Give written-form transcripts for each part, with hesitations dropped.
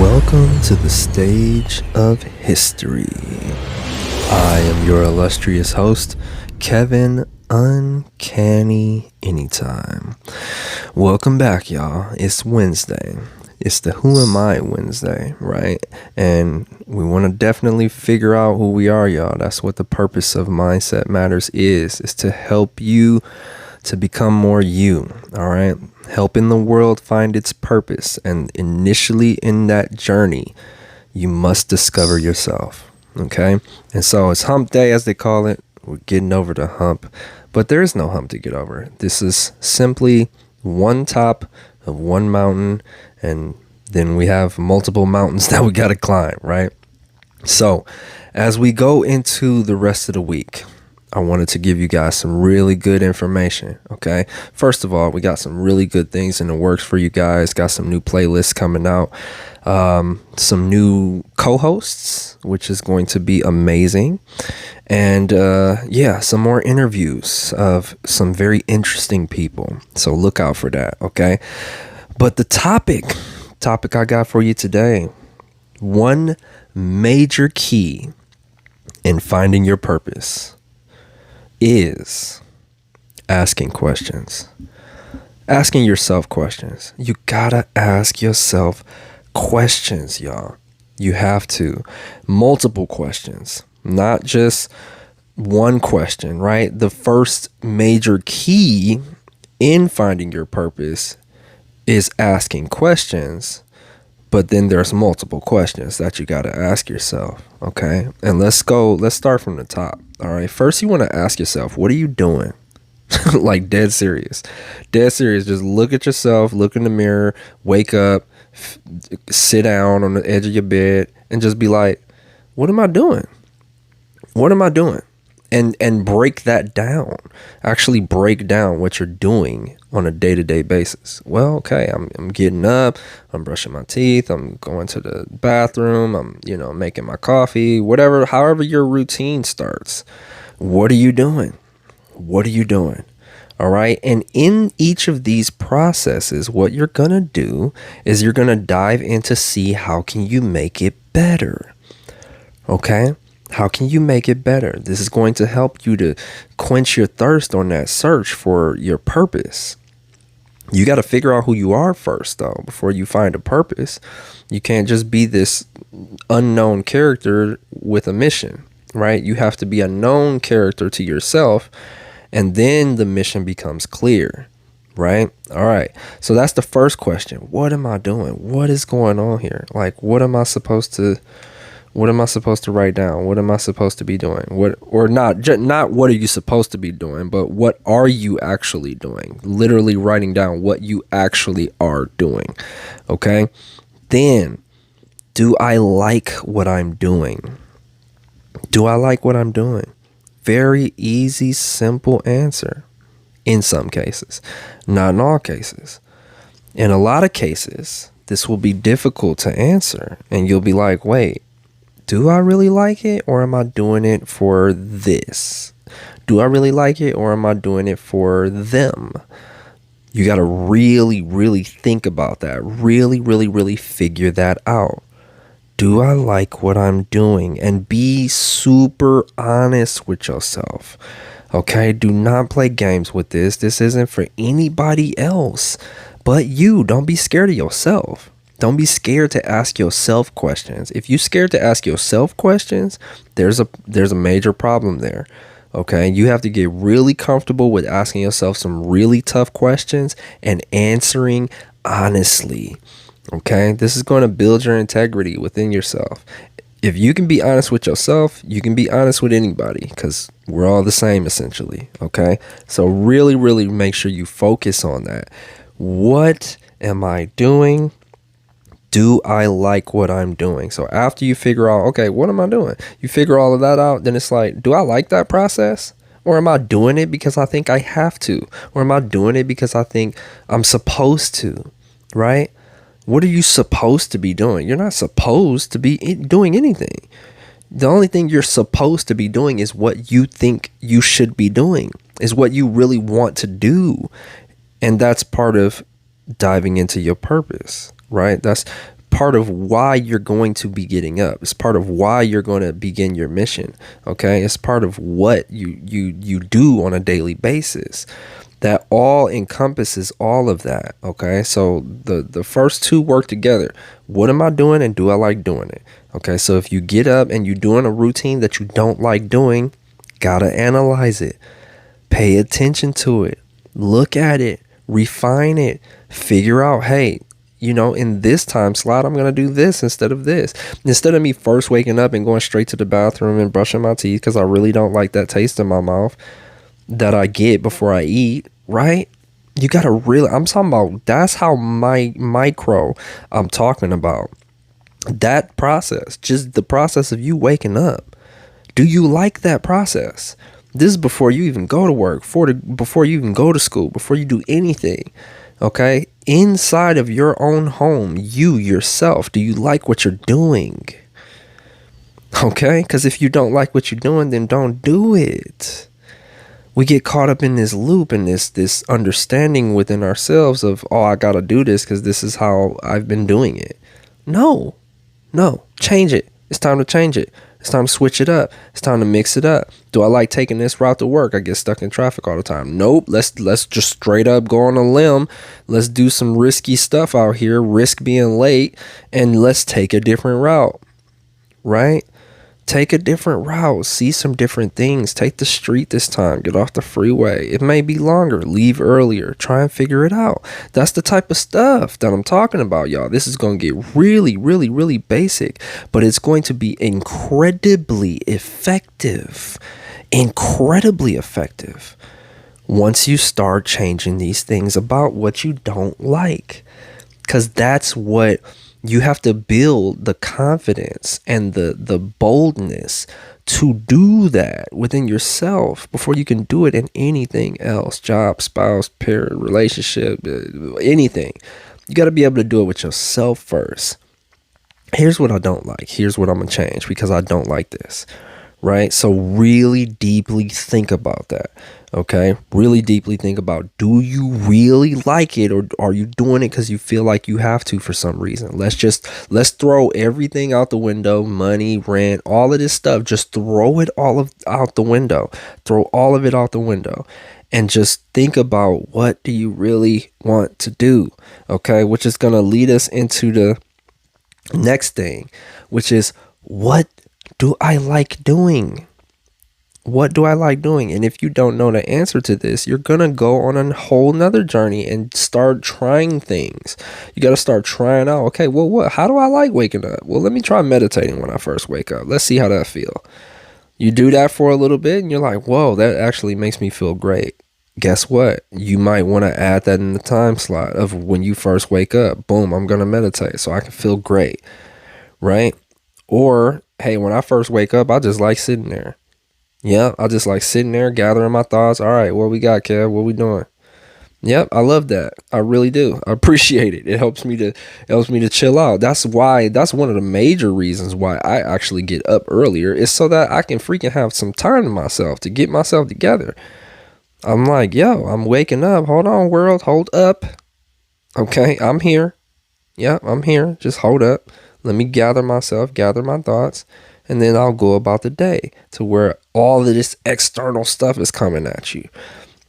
Welcome to the stage of history. I am your illustrious host, Kevin Uncanny Anytime. Welcome back, y'all. It's Wednesday. It's the Who Am I Wednesday, right? And we want to definitely figure out who we are, y'all. That's what the purpose of Mindset Matters is to help you to become more you, all right? Helping the world find its purpose. And initially in that journey, you must discover yourself, okay? And so it's hump day, as they call it. We're getting over the hump, but there is no hump to get over. This is simply one top of one mountain, and then we have multiple mountains that we got to climb, right? So as we go into the rest of the week, I wanted to give you guys some really good information, okay? First of all, we got some really good things in the works for you guys. Got some new playlists coming out, some new co-hosts, which is going to be amazing. And some more interviews of some very interesting people. So look out for that, okay? But the topic I got for you today, one major key in finding your purpose is asking questions. Asking yourself questions. You gotta ask yourself questions, y'all. You have to. Multiple questions, not just one question, right? The first major key in finding your purpose is asking questions, but then there's multiple questions that you got to ask yourself, okay? And let's start from the top, all right? First, you want to ask yourself, what are you doing? Like dead serious. Just look at yourself, look in the mirror, wake up, sit down on the edge of your bed, and just be like, what am I doing? What am I doing? And break that down. Actually break down what you're doing on a day-to-day basis. Well, okay, I'm getting up, I'm brushing my teeth, I'm going to the bathroom, I'm, making my coffee, whatever, however your routine starts. What are you doing? What are you doing? All right. And in each of these processes, what you're going to do is you're going to dive in to see how can you make it better. Okay. How can you make it better? This is going to help you to quench your thirst on that search for your purpose. You got to figure out who you are first, though, before you find a purpose. You can't just be this unknown character with a mission, right? You have to be a known character to yourself, and then the mission becomes clear, right? All right. So that's the first question. What am I doing? What is going on here? Like, what am I supposed to write down? What am I supposed to be doing? Not what are you supposed to be doing, but what are you actually doing? Literally writing down what you actually are doing. Okay. Then, do I like what I'm doing? Do I like what I'm doing? Very easy, simple answer. In some cases, not in all cases. In a lot of cases, this will be difficult to answer, and you'll be like, wait, do I really like it, or am I doing it for this? Do I really like it, or am I doing it for them? You got to really, really think about that. Really, really, really figure that out. Do I like what I'm doing? And be super honest with yourself. Okay? Do not play games with this. This isn't for anybody else but you. Don't be scared of yourself. Don't be scared to ask yourself questions. If you're scared to ask yourself questions, there's a major problem there. Okay, you have to get really comfortable with asking yourself some really tough questions and answering honestly. Okay, this is going to build your integrity within yourself. If you can be honest with yourself, you can be honest with anybody, because we're all the same essentially. Okay, so really, really make sure you focus on that. What am I doing? Do I like what I'm doing? So after you figure out, okay, what am I doing? You figure all of that out, then it's like, do I like that process? Or am I doing it because I think I have to? Or am I doing it because I think I'm supposed to, right? What are you supposed to be doing? You're not supposed to be doing anything. The only thing you're supposed to be doing is what you think you should be doing, is what you really want to do. And that's part of diving into your purpose, right? That's part of why you're going to be getting up. It's part of why you're going to begin your mission. Okay. It's part of what you do on a daily basis. That all encompasses all of that. Okay. So the first two work together. What am I doing and do I like doing it? Okay. So if you get up and you're doing a routine that you don't like doing, gotta analyze it. Pay attention to it. Look at it. Refine it. Figure out, hey, in this time slot, I'm going to do this instead of this. Instead of me first waking up and going straight to the bathroom and brushing my teeth because I really don't like that taste in my mouth that I get before I eat, right? You got to really, I'm talking about, that's how micro I'm talking about. That process, just the process of you waking up. Do you like that process? This is before you even go to work, before you even go to school, before you do anything. Okay? Inside of your own home, you yourself, do you like what you're doing? Okay? Because if you don't like what you're doing, then don't do it. We get caught up in this loop and this understanding within ourselves of, oh, I got to do this because this is how I've been doing it. No, change it. It's time to change it. It's time to switch it up. It's time to mix it up. Do I like taking this route to work? I get stuck in traffic all the time. Nope. Let's just straight up go on a limb. Let's do some risky stuff out here. Risk being late, and let's take a different route. Right? Take a different route. See some different things. Take the street this time. Get off the freeway. It may be longer. Leave earlier. Try and figure it out. That's the type of stuff that I'm talking about, y'all. This is going to get really, really, really basic, but it's going to be incredibly effective. Incredibly effective once you start changing these things about what you don't like. Because that's what you have to build, the confidence and the boldness to do that within yourself before you can do it in anything else. Job, spouse, parent, relationship, anything. You got to be able to do it with yourself first. Here's what I don't like. Here's what I'm going to change because I don't like this. Right? So really deeply think about that. Okay? Really deeply think about, do you really like it, or are you doing it because you feel like you have to for some reason? Let's throw everything out the window, money, rent, all of this stuff. Just throw it all out the window. Throw all of it out the window. And just think about, what do you really want to do? Okay? Which is going to lead us into the next thing, which is, what do I like doing? What do I like doing? And if you don't know the answer to this, you're going to go on a whole nother journey and start trying things. You got to start trying out. Okay, well, how do I like waking up? Well, let me try meditating when I first wake up. Let's see how that feel. You do that for a little bit and you're like, whoa, that actually makes me feel great. Guess what? You might want to add that in the time slot of when you first wake up. Boom, I'm going to meditate so I can feel great. Right? Or, hey, when I first wake up, I just like sitting there. Yeah, I just like sitting there, gathering my thoughts. All right, what we got, Kev? What we doing? Yep, I love that. I really do. I appreciate it. It helps me to chill out. That's one of the major reasons why I actually get up earlier, is so that I can freaking have some time to myself, to get myself together. I'm like, yo, I'm waking up. Hold on, world. Hold up. Okay, I'm here. Yeah, I'm here. Just hold up. Let me gather myself, gather my thoughts, and then I'll go about the day to where all of this external stuff is coming at you.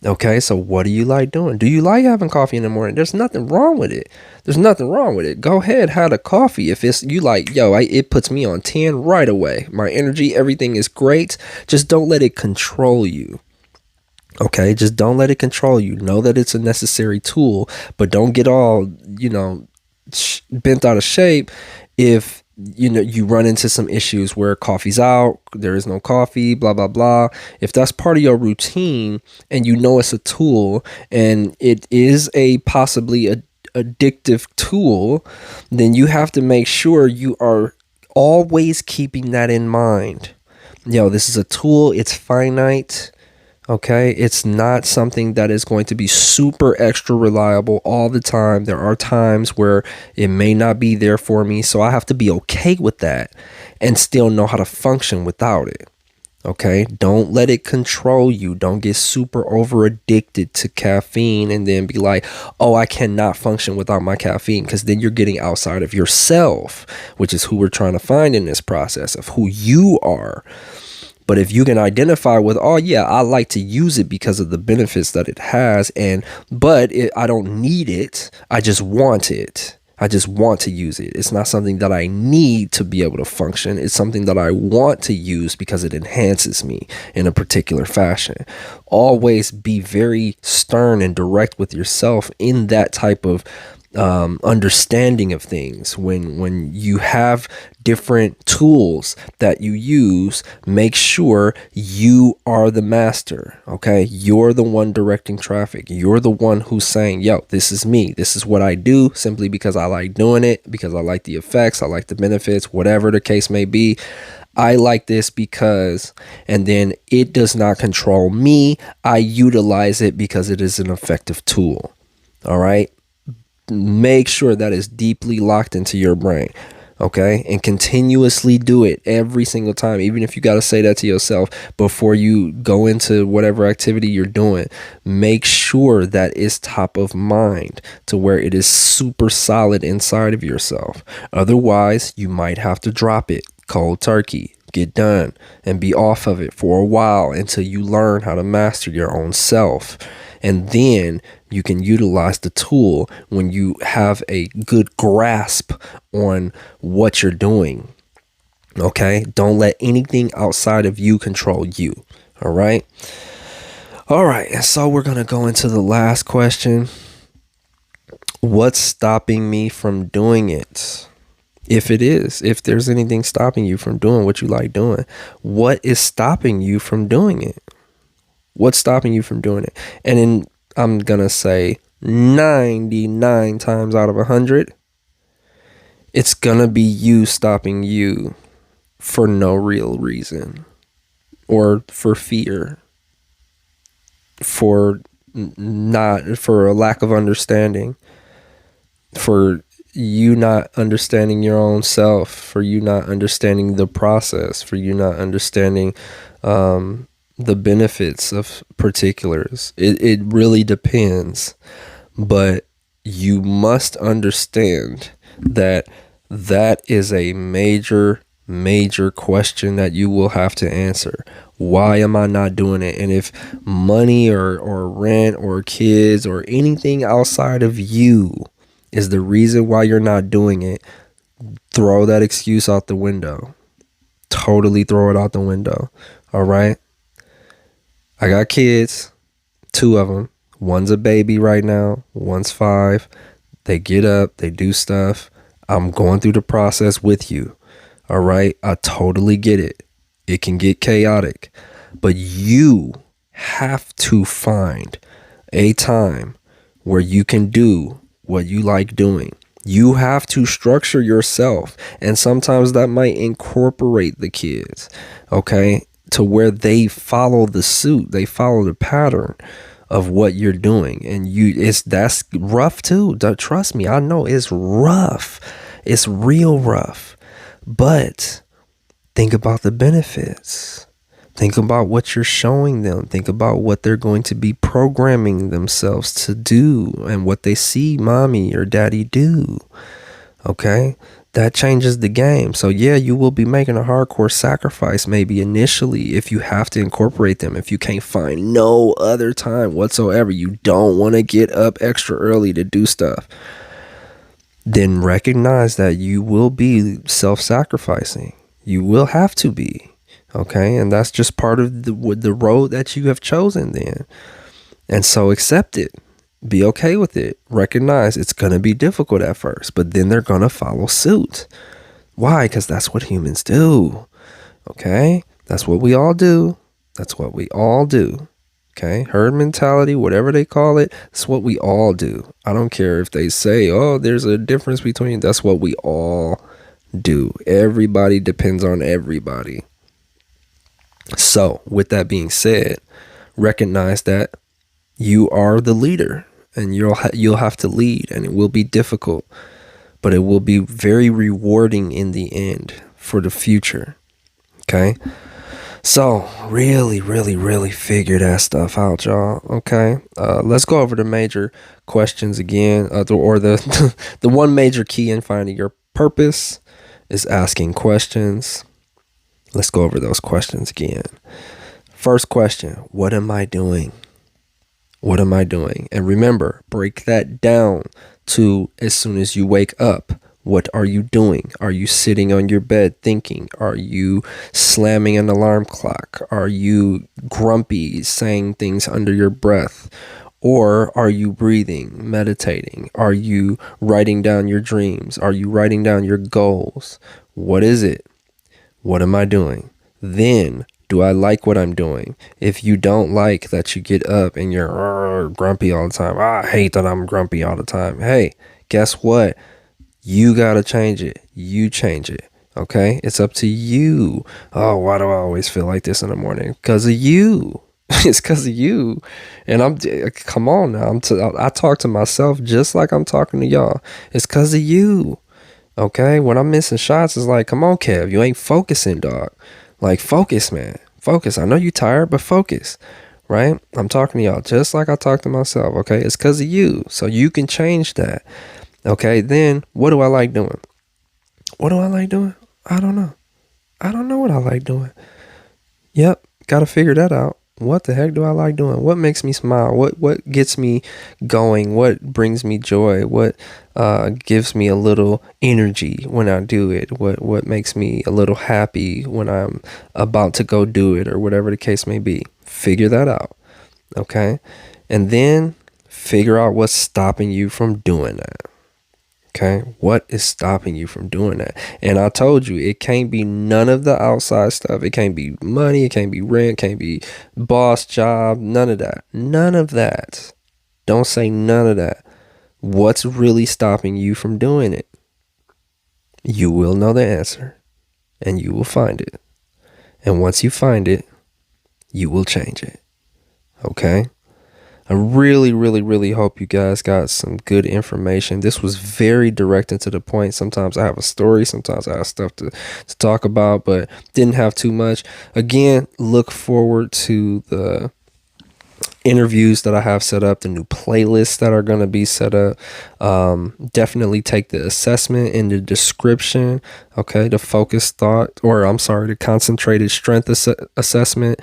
Okay, so what do you like doing? Do you like having coffee in the morning? There's nothing wrong with it. There's nothing wrong with it. Go ahead, have a coffee. If it's you like, yo, it puts me on 10 right away. My energy, everything is great. Just don't let it control you. Okay, just don't let it control you. Know that it's a necessary tool, but don't get all, bent out of shape if you run into some issues where coffee's out, there is no coffee, blah blah blah. If that's part of your routine and it's a tool and it is a possibly addictive tool, then you have to make sure you are always keeping that in mind. This is a tool, it's finite. Okay, it's not something that is going to be super extra reliable all the time. There are times where it may not be there for me, so I have to be okay with that and still know how to function without it. Okay, don't let it control you. Don't get super over addicted to caffeine and then be like, oh, I cannot function without my caffeine, because then you're getting outside of yourself, which is who we're trying to find in this process of who you are. But if you can identify with, oh yeah, I like to use it because of the benefits that it has, I don't need it. I just want it. I just want to use it. It's not something that I need to be able to function. It's something that I want to use because it enhances me in a particular fashion. Always be very stern and direct with yourself in that type of understanding of things. When you have different tools that you use, make sure you are the master. Okay, you're the one directing traffic. You're the one who's saying, yo, this is me, this is what I do, simply because I like doing it, because I like the effects, I like the benefits, whatever the case may be. I like this because, and then it does not control me. I utilize it because it is an effective tool. All right, make sure that is deeply locked into your brain. Okay, and continuously do it every single time, even if you got to say that to yourself before you go into whatever activity you're doing. Make sure that it's top of mind to where it is super solid inside of yourself. Otherwise, you might have to drop it cold turkey, get done, and be off of it for a while until you learn how to master your own self. And then you can utilize the tool when you have a good grasp on what you're doing. Okay? Don't let anything outside of you control you. All right? All right. And so we're going to go into the last question. What's stopping me from doing it? If there's anything stopping you from doing what you like doing, what is stopping you from doing it? What's stopping you from doing it? And then I'm going to say 99 times out of 100, it's going to be you stopping you for no real reason, or for fear, for a lack of understanding, for you not understanding your own self, for you not understanding the process, for you not understanding the benefits of particulars. It really depends, but you must understand that is a major question that you will have to answer. Why am I not doing it? And if money or rent or kids or anything outside of you is the reason why you're not doing it, throw that excuse out the window. Totally throw it out the window. All right? I got kids, 2 of them. One's a baby right now. One's 5. They get up, they do stuff. I'm going through the process with you. All right? I totally get it. It can get chaotic. But you have to find a time where you can do what you like doing. You have to structure yourself. And sometimes that might incorporate the kids. Okay? To where they follow the suit, they follow the pattern of what you're doing, and that's rough too. Trust me, I know it's rough. It's real rough. But think about the benefits. Think about what you're showing them. Think about what they're going to be programming themselves to do and what they see mommy or daddy do. Okay? That changes the game. So yeah, you will be making a hardcore sacrifice maybe initially if you have to incorporate them. If you can't find no other time whatsoever, you don't want to get up extra early to do stuff, then recognize that you will be self-sacrificing. You will have to be. Okay? And that's just part of the road that you have chosen then. And so accept it. Be okay with it. Recognize it's going to be difficult at first, but then they're going to follow suit. Why? Because that's what humans do. Okay? That's what we all do. That's what we all do. Okay? Herd mentality, whatever they call it, that's what we all do. I don't care if they say, oh, there's a difference between, that's what we all do. Everybody depends on everybody. So, with that being said, recognize that you are the leader. And you'll have to lead, and it will be difficult, but it will be very rewarding in the end for the future. Okay? So really figure that stuff out, y'all. Okay, let's go over the major questions again, the the one major key in finding your purpose is asking questions. Let's go over those questions again. First question: what am I doing? What am I doing? And remember, break that down to as soon as you wake up. What are you doing? Are you sitting on your bed thinking? Are you slamming an alarm clock? Are you grumpy, saying things under your breath? Or are you breathing, meditating? Are you writing down your dreams? Are you writing down your goals? What is it? What am I doing? Then, do I like what I'm doing? If you don't like that you get up and you're grumpy all the time, I hate that I'm grumpy all the time. Hey, guess what? You got to change it. You change it. Okay? It's up to you. Oh, why do I always feel like this in the morning? Because of you. It's because of you. And come on now. I talk to myself just like I'm talking to y'all. It's because of you. Okay, when I'm missing shots, it's like, come on, Kev, you ain't focusing, dog. Like, focus, man. Focus. I know you tired, but focus, right? I'm talking to y'all just like I talk to myself, okay? It's because of you, so you can change that, okay? Then, what do I like doing? What do I like doing? I don't know. I don't know what I like doing. Yep, got to figure that out. What the heck do I like doing? What makes me smile? What gets me going? What brings me joy? What gives me a little energy when I do it? What makes me a little happy when I'm about to go do it, or whatever the case may be? Figure that out, okay? And then figure out what's stopping you from doing that. Okay, what is stopping you from doing that? And I told you, it can't be none of the outside stuff. It can't be money. It can't be rent. Can't be boss job. None of that. None of that. Don't say none of that. What's really stopping you from doing it? You will know the answer, and you will find it. And once you find it, you will change it. Okay? I really hope you guys got some good information. This was very direct and to the point. Sometimes I have a story, sometimes I have stuff to talk about, but didn't have too much. Again, look forward to the interviews that I have set up, the new playlists that are going to be set up. Definitely take the assessment in the description. Okay, the the concentrated strength assessment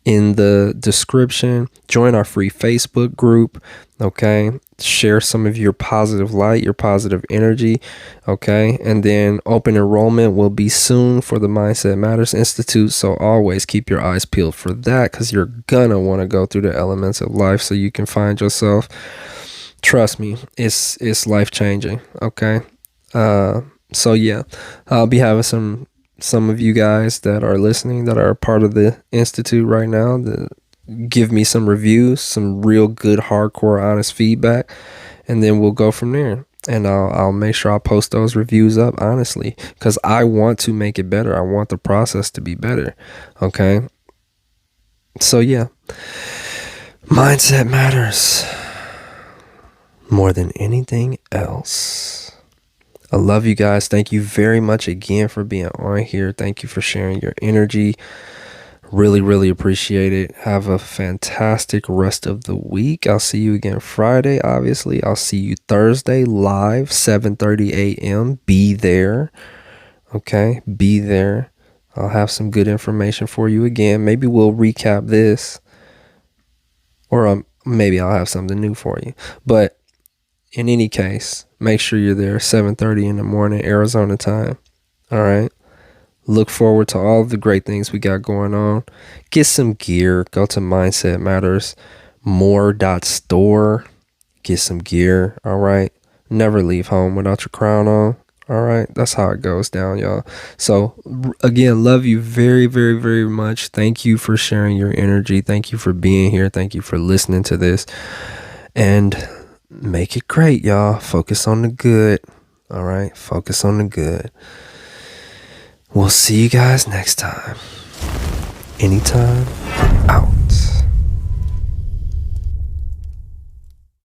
in the description. Join our free Facebook group. Okay, share some of your positive light, your positive energy. Okay, and then open enrollment will be soon for the Mindset Matters Institute. So always keep your eyes peeled for that, because you're gonna want to go through the elements of life so you can find yourself. Trust me, it's life changing. Okay, so yeah, I'll be having some of you guys that are listening that are a part of the institute right now that give me some reviews, some real good, hardcore, honest feedback, and then we'll go from there. And I'll make sure I post those reviews up honestly, because I want to make it better. I want the process to be better. Okay. So yeah, mindset matters more than anything else. I love you guys. Thank you very much again for being on here. Thank you for sharing your energy. Really appreciate it. Have a fantastic rest of the week. I'll see you again Friday, obviously. I'll see you Thursday live, 7:30 a.m. Be there. Okay, be there. I'll have some good information for you again. Maybe we'll recap this, or maybe I'll have something new for you. But in any case, make sure you're there 7:30 in the morning, Arizona time. All right. Look forward to all of the great things we got going on. Get some gear. Go to mindsetmattersmore.store. Get some gear. All right. Never leave home without your crown on. All right. That's how it goes down, y'all. So again, love you very much. Thank you for sharing your energy. Thank you for being here. Thank you for listening to this. And make it great, y'all. Focus on the good. All right. Focus on the good. We'll see you guys next time. Anytime,